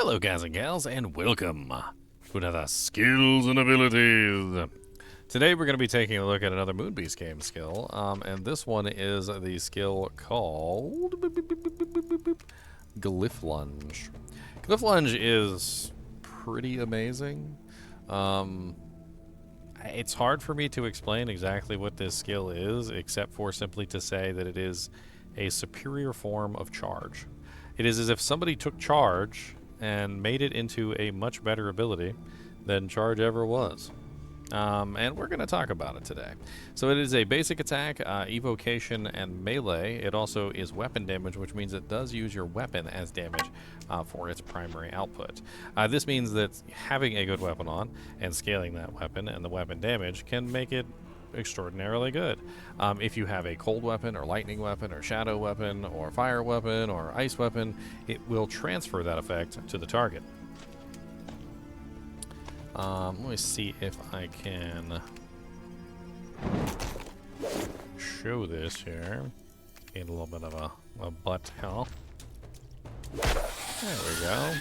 Hello guys and gals, and welcome to another Skills and Abilities. Today we're going to be taking a look at another Moonbeast game skill, and this one is the skill called Glyph Lunge. Glyph Lunge is pretty amazing. It's hard for me to explain exactly what this skill is, except for simply to say that it is a superior form of charge. It is as if somebody took charge and made it into a much better ability than charge ever was. And we're going to talk about it today. So it is a basic attack, evocation, and melee. It also is weapon damage, which means it does use your weapon as damage for its primary output. This means that having a good weapon on and scaling that weapon and the weapon damage can make it extraordinarily good. If you have a cold weapon or lightning weapon or shadow weapon or fire weapon or ice weapon, it will transfer that effect to the target. Let me see if I can show this here. Get a little bit of a butt hell. There we go.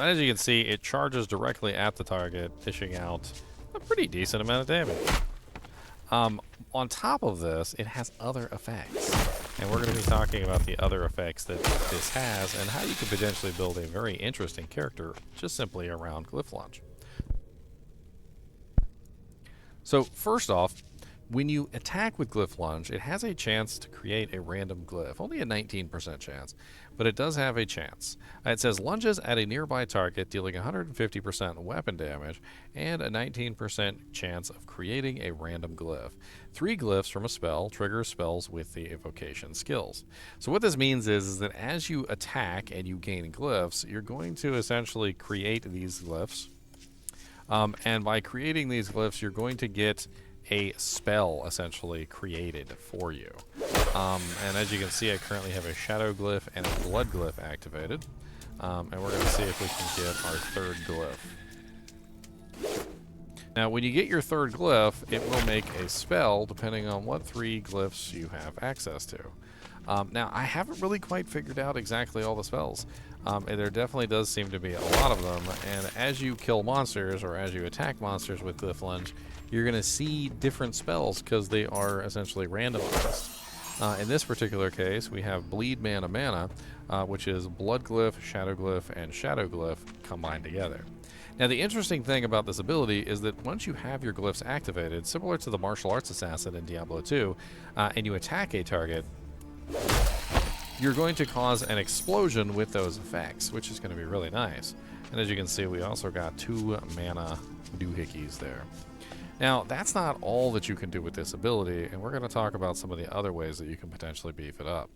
As you can see, it charges directly at the target, dishing out a pretty decent amount of damage. On top of this, it has other effects, and we're going to be talking about the other effects that this has and how you could potentially build a very interesting character just simply around Glyph Lunge. So first off, when you attack with Glyph Lunge, it has a chance to create a random glyph. Only a 19% chance, but it does have a chance. It says lunges at a nearby target, dealing 150% weapon damage, and a 19% chance of creating a random glyph. 3 glyphs from a spell trigger spells with the evocation skills. So what this means is that as you attack and you gain glyphs, you're going to essentially create these glyphs. And by creating these glyphs, you're going to get a spell essentially created for you. And as you can see, I currently have a shadow glyph and a blood glyph activated. And we're going to see if we can get our third glyph. Now, when you get your third glyph, it will make a spell depending on what 3 glyphs you have access to. Now, I haven't really quite figured out exactly all the spells. And there definitely does seem to be a lot of them. And as you kill monsters or as you attack monsters with Glyph Lunge, you're going to see different spells because they are essentially randomized. In this particular case, we have Bleed Mana Mana, which is Blood Glyph, Shadow Glyph, and Shadow Glyph combined together. Now, the interesting thing about this ability is that once you have your glyphs activated, similar to the martial arts assassin in Diablo II, and you attack a target, you're going to cause an explosion with those effects, which is going to be really nice. And as you can see, we also got 2 mana doohickeys there. Now, that's not all that you can do with this ability, and we're going to talk about some of the other ways that you can potentially beef it up.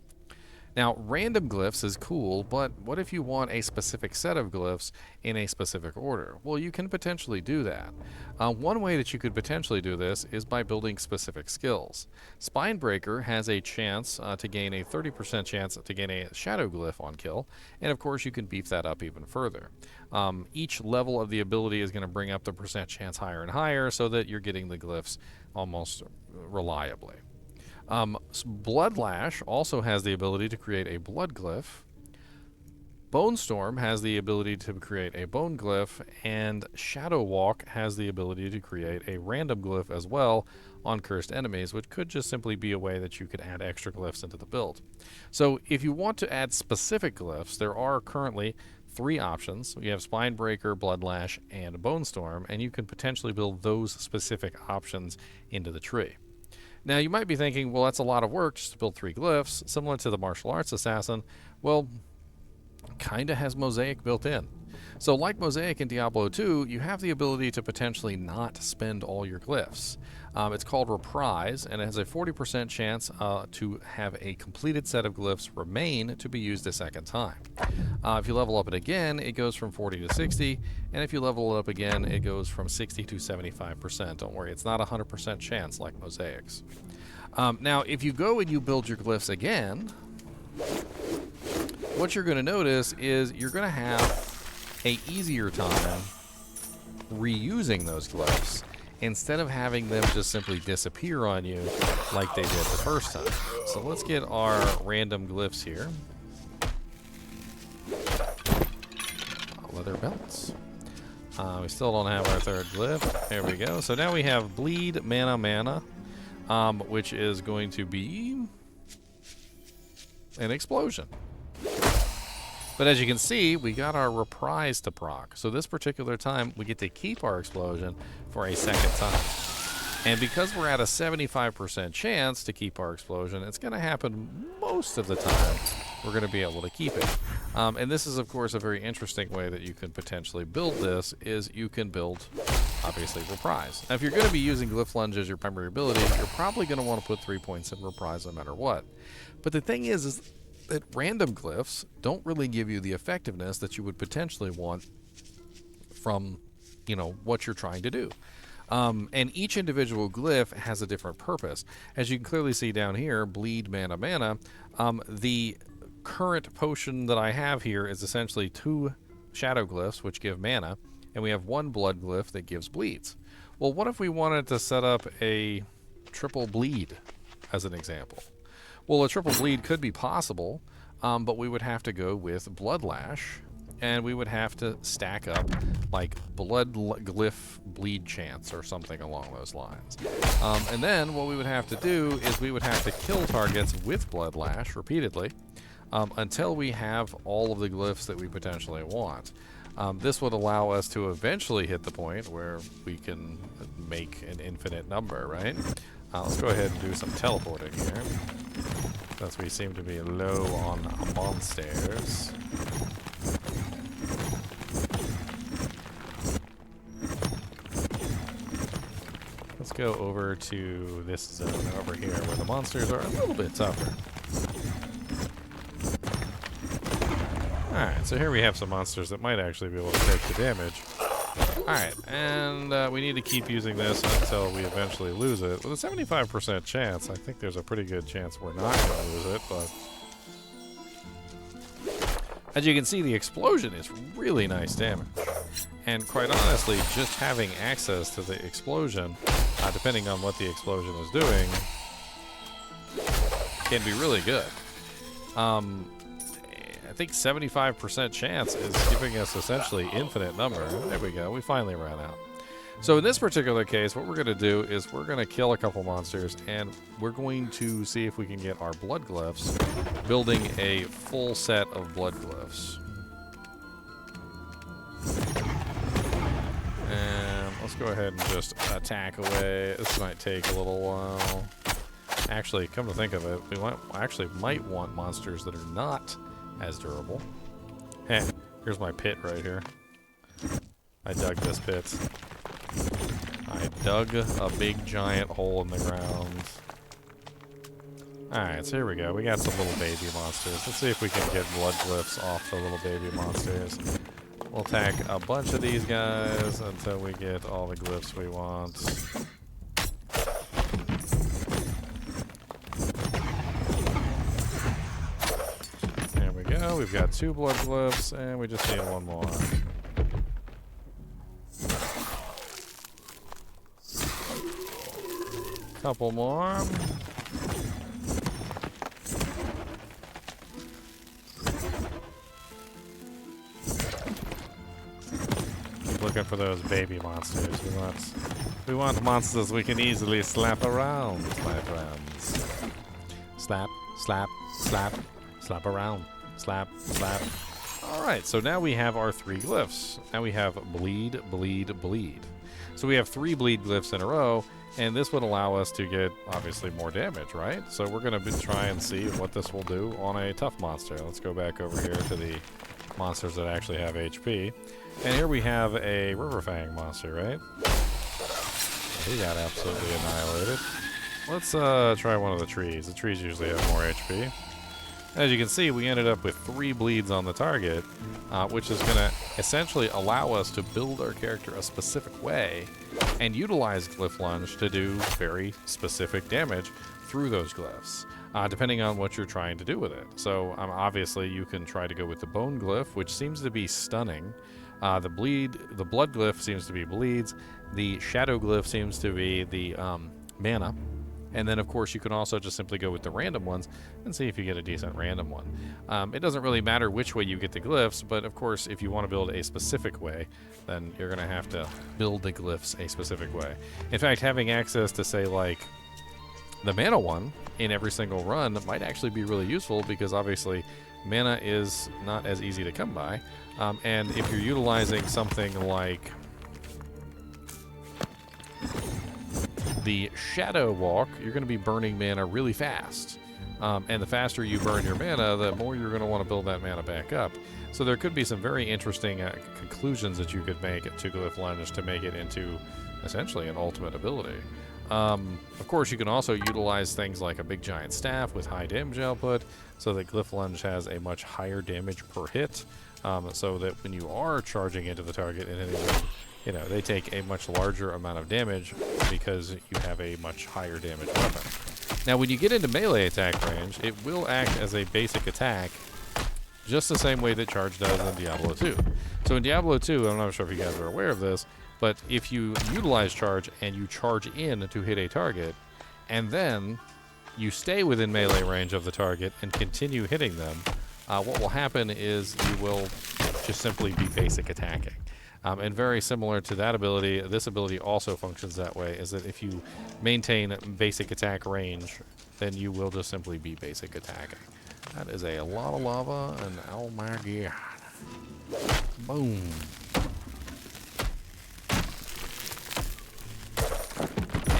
Now, random glyphs is cool, but what if you want a specific set of glyphs in a specific order? Well, you can potentially do that. One way that you could potentially do this is by building specific skills. Spinebreaker has a chance to gain a 30% chance to gain a shadow glyph on kill, and of course you can beef that up even further. Each level of the ability is going to bring up the percent chance higher and higher so that you're getting the glyphs almost reliably. Bloodlash also has the ability to create a blood glyph. Bone Storm has the ability to create a bone glyph, and Shadow Walk has the ability to create a random glyph as well on cursed enemies, which could just simply be a way that you could add extra glyphs into the build. So if you want to add specific glyphs, there are currently 3 options. You have Spinebreaker, Bloodlash, and Bone Storm, and you can potentially build those specific options into the tree. Now, you might be thinking, well, that's a lot of work just to build 3 glyphs, similar to the martial arts assassin. Well, kind of has Mosaic built in. So like Mosaic in Diablo II, you have the ability to potentially not spend all your glyphs. It's called Reprise, and it has a 40% chance to have a completed set of glyphs remain to be used a second time. If you level up it again, it goes from 40 to 60, and if you level it up again, it goes from 60 to 75%. Don't worry, it's not a 100% chance like Mosaic's. Now, if you go and you build your glyphs again, what you're going to notice is you're going to have a easier time reusing those glyphs instead of having them just simply disappear on you like they did the first time. So let's get our random glyphs here. leather belts. We still don't have our third glyph. There we go. So now we have bleed mana, which is going to be an explosion. But as you can see, we got our reprise to proc. So this particular time, we get to keep our explosion for a second time. And because we're at a 75% chance to keep our explosion, it's going to happen most of the time. We're going to be able to keep it. And this is, of course, a very interesting way that you can potentially build this, is you can build, obviously, Reprise. Now, if you're going to be using Glyph Lunge as your primary ability, you're probably going to want to put 3 points in Reprise no matter what. But the thing is that random glyphs don't really give you the effectiveness that you would potentially want from, you know, what you're trying to do. And each individual glyph has a different purpose. As you can clearly see down here, bleed mana, the current potion that I have here is essentially 2 shadow glyphs, which give mana, and we have 1 blood glyph that gives bleeds. Well, what if we wanted to set up a triple bleed, as an example? Well, a triple bleed could be possible, but we would have to go with Bloodlash, and we would have to stack up like blood glyph bleed chance or something along those lines. And then what we would have to do is we would have to kill targets with Bloodlash repeatedly until we have all of the glyphs that we potentially want. This would allow us to eventually hit the point where we can make an infinite number, right? Let's go ahead and do some teleporting here, since we seem to be low on monsters. Let's go over to this zone over here where the monsters are a little bit tougher. Alright, so here we have some monsters that might actually be able to take the damage. Alright, and we need to keep using this until we eventually lose it. With a 75% chance, I think there's a pretty good chance we're not going to lose it, but as you can see, the explosion is really nice damage. And quite honestly, just having access to the explosion, depending on what the explosion is doing, can be really good. I think 75% chance is giving us essentially infinite number. There we go. We finally ran out. So in this particular case, what we're going to do is we're going to kill a couple monsters, and we're going to see if we can get our blood glyphs, building a full set of blood glyphs. And let's go ahead and just attack away. This might take a little while. Actually, come to think of it, we might want monsters that are not as durable. Heh, here's my pit right here. I dug this pit. I dug a big giant hole in the ground. Alright, so here we go. We got some little baby monsters. Let's see if we can get blood glyphs off the little baby monsters. We'll attack a bunch of these guys until we get all the glyphs we want. There we go. We've got 2 blood glyphs, and we just need 1 more. Couple more. Keep looking for those baby monsters. We want monsters we can easily slap around, my friends. Slap, slap, slap, slap around. Slap, slap. Alright, so now we have our 3 glyphs. Now we have bleed, bleed, bleed. So we have 3 bleed glyphs in a row, and this would allow us to get, obviously, more damage, right? So we're going to try and see what this will do on a tough monster. Let's go back over here to the monsters that actually have HP. And here we have a Riverfang monster, right? He got absolutely annihilated. Let's try one of the trees. The trees usually have more HP. As you can see, we ended up with 3 bleeds on the target, which is going to essentially allow us to build our character a specific way and utilize Glyph Lunge to do very specific damage through those glyphs, depending on what you're trying to do with it. So obviously you can try to go with the Bone Glyph, which seems to be stunning. The Blood Glyph seems to be bleeds. The Shadow Glyph seems to be the mana. And then, of course, you can also just simply go with the random ones and see if you get a decent random one. It doesn't really matter which way you get the glyphs, but of course, if you want to build a specific way, then you're going to have to build the glyphs a specific way. In fact, having access to, say, like, the mana one in every single run might actually be really useful, because obviously mana is not as easy to come by. And if you're utilizing something like the Shadow Walk, you're going to be burning mana really fast. And the faster you burn your mana, the more you're going to want to build that mana back up. So there could be some very interesting conclusions that you could make to Glyph Lunge to make it into essentially an ultimate ability. Of course, you can also utilize things like a big giant staff with high damage output, so that Glyph Lunge has a much higher damage per hit, so that when you are charging into the target and hitting them, you know, they take a much larger amount of damage because you have a much higher damage weapon. Now, when you get into melee attack range, it will act as a basic attack just the same way that charge does in Diablo II. So in Diablo II, I'm not sure if you guys are aware of this, but if you utilize charge and you charge in to hit a target, and then you stay within melee range of the target and continue hitting them, what will happen is you will just simply be basic attacking. And very similar to that ability, this ability also functions that way, is that if you maintain basic attack range, then you will just simply be basic attacking. That is a lot of lava, and oh my god. Boom.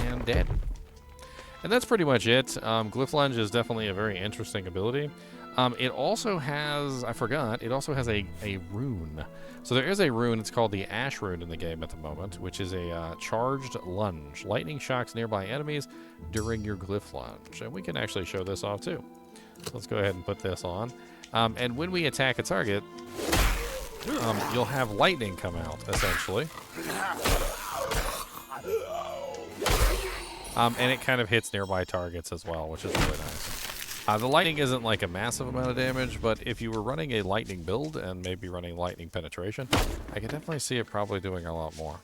And dead. And that's pretty much it. Glyph Lunge is definitely a very interesting ability. It also has, I forgot, it also has a rune. So there is a rune, it's called the Ash Rune in the game at the moment, which is a charged lunge. Lightning shocks nearby enemies during your Glyph Lunge. And we can actually show this off too. So let's go ahead and put this on. And when we attack a target, you'll have lightning come out, essentially. And it kind of hits nearby targets as well, which is really nice. The lightning isn't like a massive amount of damage, but if you were running a lightning build and maybe running lightning penetration, I could definitely see it probably doing a lot more.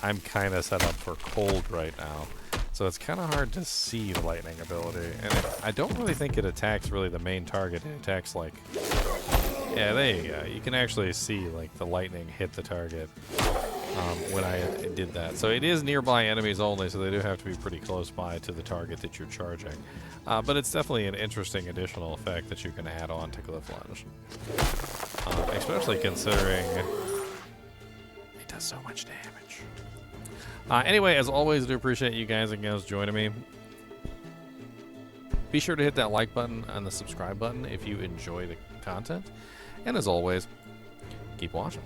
I'm kind of set up for cold right now, so it's kind of hard to see the lightning ability. And I don't really think it attacks really the main target. It attacks like... Yeah, there you go. You can actually see like the lightning hit the target when I did that. So it is nearby enemies only, so they do have to be pretty close by to the target that you're charging. But it's definitely an interesting additional effect that you can add on to Glyph Lunge. Especially considering it does so much damage. Anyway, as always, I do appreciate you guys and gals joining me. Be sure to hit that like button and the subscribe button if you enjoy the content. And as always, keep watching.